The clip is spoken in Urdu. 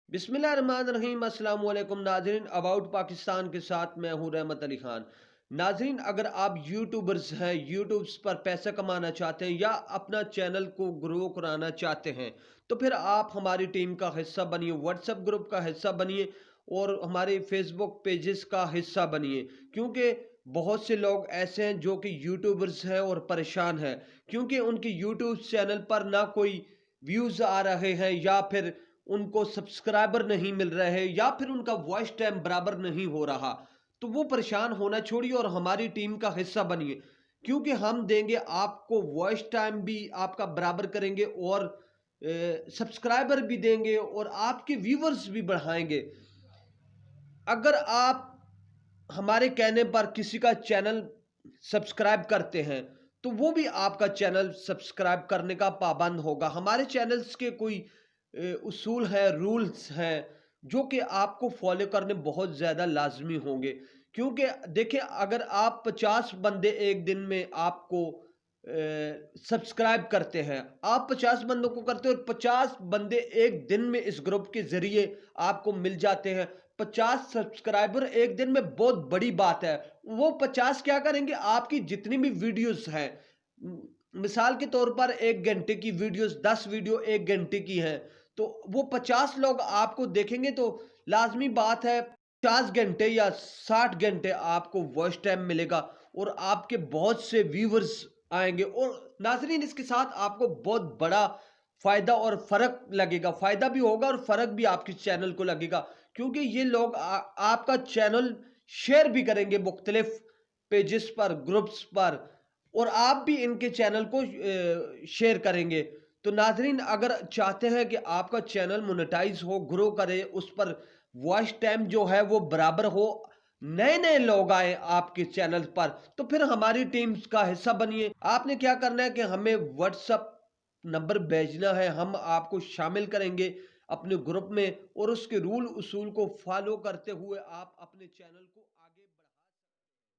بسم اللہ الرحمن الرحیم۔ السلام علیکم ناظرین، اباؤٹ پاکستان کے ساتھ میں ہوں رحمت علی خان۔ ناظرین، اگر آپ یوٹیوبرز ہیں، یوٹیوبز پر پیسہ کمانا چاہتے ہیں یا اپنا چینل کو گرو کرانا چاہتے ہیں تو پھر آپ ہماری ٹیم کا حصہ بنیے، واٹس ایپ گروپ کا حصہ بنیے اور ہمارے فیس بک پیجز کا حصہ بنیے، کیونکہ بہت سے لوگ ایسے ہیں جو کہ یوٹیوبرز ہیں اور پریشان ہیں، کیونکہ ان کی یوٹیوب چینل پر نہ کوئی ویوز آ رہے ہیں یا پھر ان کو سبسکرائبر نہیں مل رہے یا پھر ان کا وائس ٹائم برابر نہیں ہو رہا۔ تو وہ پریشان ہونا چھوڑیے اور ہماری ٹیم کا حصہ بنیے، کیونکہ ہم دیں گے آپ کو وائس ٹائم بھی آپ کا برابر کریں گے اور سبسکرائبر بھی دیں گے اور آپ کے ویورز بھی بڑھائیں گے۔ اگر آپ ہمارے کہنے پر کسی کا چینل سبسکرائب کرتے ہیں تو وہ بھی آپ کا چینل سبسکرائب کرنے کا پابند ہوگا۔ ہمارے چینلز کے کوئی اصول ہیں، رولز ہیں جو کہ آپ کو فالو کرنے بہت زیادہ لازمی ہوں گے، کیونکہ دیکھیں اگر آپ 50 بندے ایک دن میں آپ کو سبسکرائب کرتے ہیں، آپ 50 بندوں کو کرتے ہیں اور 50 بندے ایک دن میں اس گروپ کے ذریعے آپ کو مل جاتے ہیں۔ 50 سبسکرائبر ایک دن میں بہت بڑی بات ہے۔ وہ 50 کیا کریں گے؟ آپ کی جتنی بھی ویڈیوز ہیں، مثال کے طور پر 1 گھنٹے کی ویڈیوز 10 ویڈیو 1 گھنٹے کی ہیں، تو وہ 50 لوگ آپ کو دیکھیں گے تو لازمی بات ہے 50 گھنٹے یا 60 گھنٹے آپ کو وائس ٹائم ملے گا اور آپ کے بہت سے ویورز آئیں گے۔ اور ناظرین، اس کے ساتھ آپ کو بہت بڑا فائدہ اور فرق لگے گا، فائدہ بھی ہوگا اور فرق بھی آپ کے چینل کو لگے گا، کیونکہ یہ لوگ آپ کا چینل شیئر بھی کریں گے مختلف پیجز پر، گروپس پر، اور آپ بھی ان کے چینل کو شیئر کریں گے۔ تو ناظرین، اگر چاہتے ہیں کہ آپ کا چینل مونیٹائز ہو، گرو کرے، اس پر وائس ٹائم جو ہے وہ برابر ہو، نئے لوگ آئیں آپ کے چینل پر، تو پھر ہماری ٹیم کا حصہ بنیے۔ آپ نے کیا کرنا ہے کہ ہمیں واٹس ایپ نمبر بھیجنا ہے، ہم آپ کو شامل کریں گے اپنے گروپ میں، اور اس کے رول اصول کو فالو کرتے ہوئے آپ اپنے چینل کو